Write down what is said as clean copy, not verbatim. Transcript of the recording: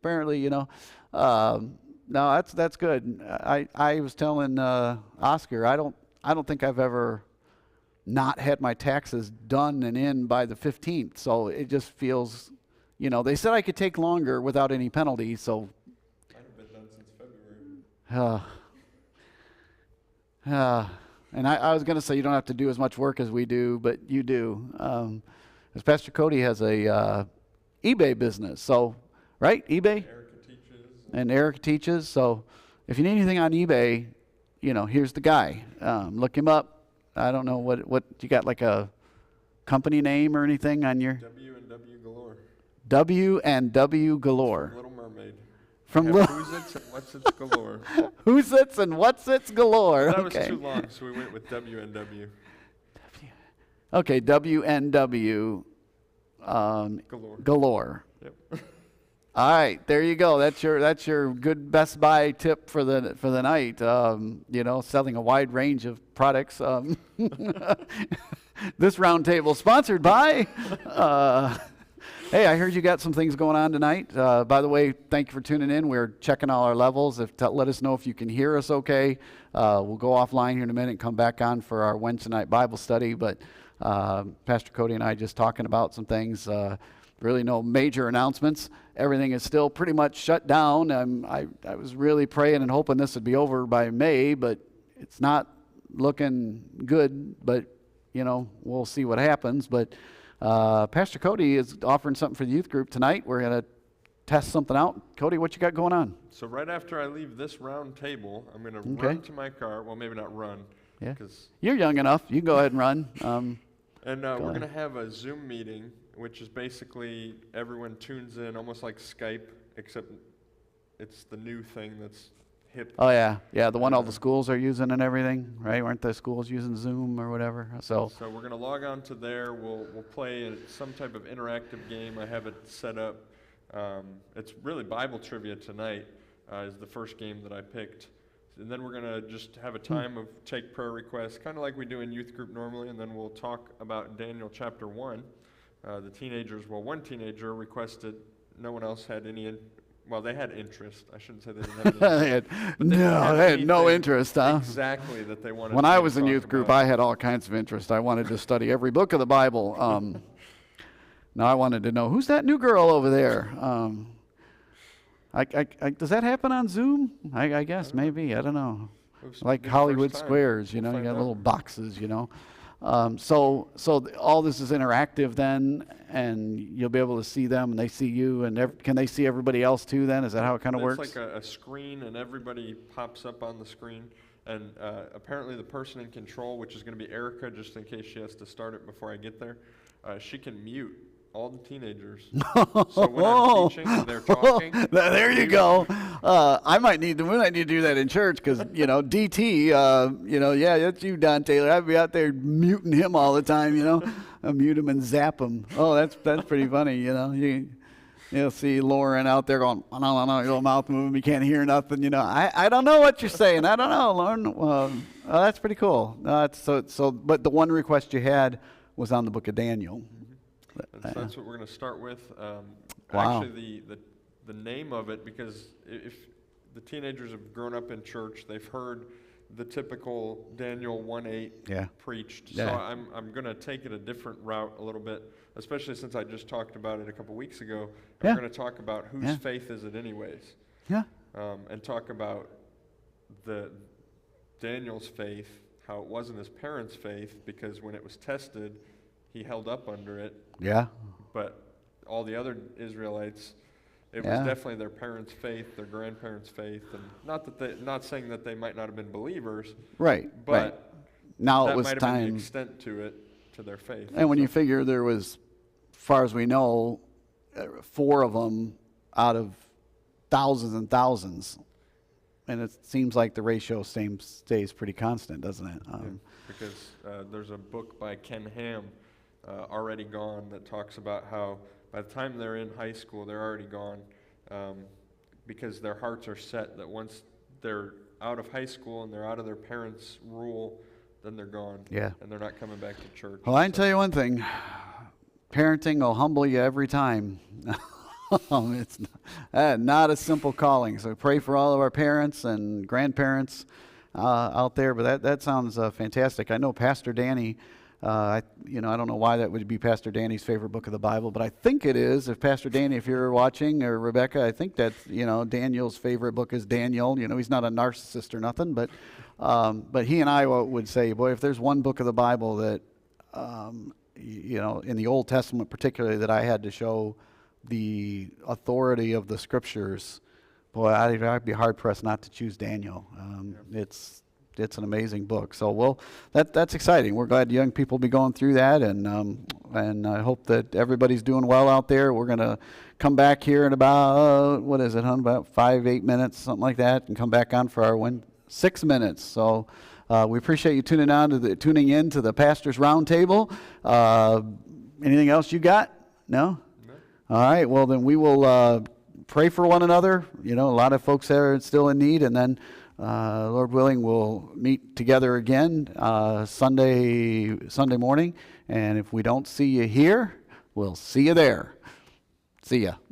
apparently, no, that's good. I was telling Oscar, I don't think I've ever not had my taxes done and in by the 15th. So it just feels, they said I could take longer without any penalty. So, Mine have been done since February. and I was going to say you don't have to do as much work as we do, but you do. As Pastor Cody has a eBay business, so right, eBay. Erica teaches. And Erica teaches. So if you need anything on eBay, here's the guy. Look him up. I don't know what you got, like a company name or anything on your W&W Galore. W&W Galore. Little Mermaid. From Who's It's and What's It's Galore. Who's It's and What's It's Galore. That Okay. was too long, so we went with W&W. Okay, WNW Galore. Yep. All right, there you go. That's your good Best Buy tip for the night. Selling a wide range of products. This round table sponsored by. Hey, I heard you got some things going on tonight. By the way, thank you for tuning in. We're checking all our levels. Let us know if you can hear us okay. We'll go offline here in a minute and come back on for our Wednesday night Bible study. But Pastor Cody and I just talking about some things. Really no major announcements. Everything is still pretty much shut down. I was really praying and hoping this would be over by May, but it's not looking good. But, we'll see what happens. But Pastor Cody is offering something for the youth group tonight. We're going to test something out. Cody, what you got going on? So right after I leave this round table, I'm going to run to my car. Well, maybe not run. Yeah. Cause You're young enough. You can go ahead and run. we're going to have a Zoom meeting, which is basically everyone tunes in, almost like Skype, except it's the new thing that's hip. Oh, yeah. Yeah, the one all the schools are using and everything, right? Weren't the schools using Zoom or whatever? So we're going to log on to there. We'll play some type of interactive game. I have it set up. It's really Bible trivia tonight is the first game that I picked. And then we're going to just have a time of take prayer requests, kind of like we do in youth group normally, and then we'll talk about Daniel chapter 1. One teenager requested, no one else had any, they had interest. I shouldn't say they didn't have any interest. they had no interest, huh? Exactly, that they wanted When to I was in talk youth group, about. I had all kinds of interest. I wanted to study every book of the Bible. Now I wanted to know, who's that new girl over there? Does that happen on Zoom? I guess, maybe. I don't know. Like Hollywood Squares, you got little boxes, So all this is interactive then, and you'll be able to see them, and they see you, and can they see everybody else too then? Is that how it kind of works? It's like a screen, and everybody pops up on the screen. And apparently the person in control, which is going to be Erica, just in case she has to start it before I get there, she can mute all the teenagers. So when I'm teaching and they're talking. There you go. We might need to do that in church because, DT, yeah, that's you, Don Taylor. I'd be out there muting him all the time, I mute him and zap him. Oh, that's pretty funny, You'll see Lauren out there going, no, your little mouth moving, you can't hear nothing, I don't know what you're saying. I don't know, Lauren. That's pretty cool. But the one request you had was on the book of Daniel. And so that's what we're going to start with. Wow. Actually, the name of it, because if the teenagers have grown up in church, they've heard the typical Daniel 1:8 preached. Yeah. So I'm going to take it a different route a little bit, especially since I just talked about it a couple weeks ago. We're going to talk about whose faith is it anyways. Yeah. And talk about Daniel's faith, how it wasn't his parents' faith, because when it was tested, he held up under it. Yeah. But all the other Israelites, it was definitely their parents' faith, their grandparents' faith, and not saying that they might not have been believers. Right. But right. Now that it was might have time. been the extent to their faith. And when you figure there was, as far as we know, 4 of them out of thousands and thousands, and it seems like the ratio stays pretty constant, doesn't it? Because there's a book by Ken Ham, Already Gone, that talks about how by the time they're in high school, they're already gone, because their hearts are set that once they're out of high school and they're out of their parents' rule, then they're gone. Yeah. And they're not coming back to church. Well, I can tell you one thing. Parenting will humble you every time. It's not a simple calling. So pray for all of our parents and grandparents out there. But that sounds fantastic. I know Pastor Danny. I don't know why that would be Pastor Danny's favorite book of the Bible, but I think it is. If Pastor Danny, if you're watching, or Rebecca, I think that Daniel's favorite book is Daniel. He's not a narcissist or nothing, but he and I would say, boy, if there's one book of the Bible that in the Old Testament particularly, that I had to show the authority of the Scriptures, boy, I'd be hard pressed not to choose Daniel. It's an amazing book. So, that's exciting. We're glad young people will be going through that, and I hope that everybody's doing well out there. We're going to come back here in about, about 5-8 minutes, something like that, and come back on for our 6 minutes. So, we appreciate you tuning in to the Pastor's Roundtable. Anything else you got? No? No. All right. Well, then we will pray for one another. A lot of folks there are still in need, and then Lord willing, we'll meet together again Sunday morning. And if we don't see you here, we'll see you there. See ya.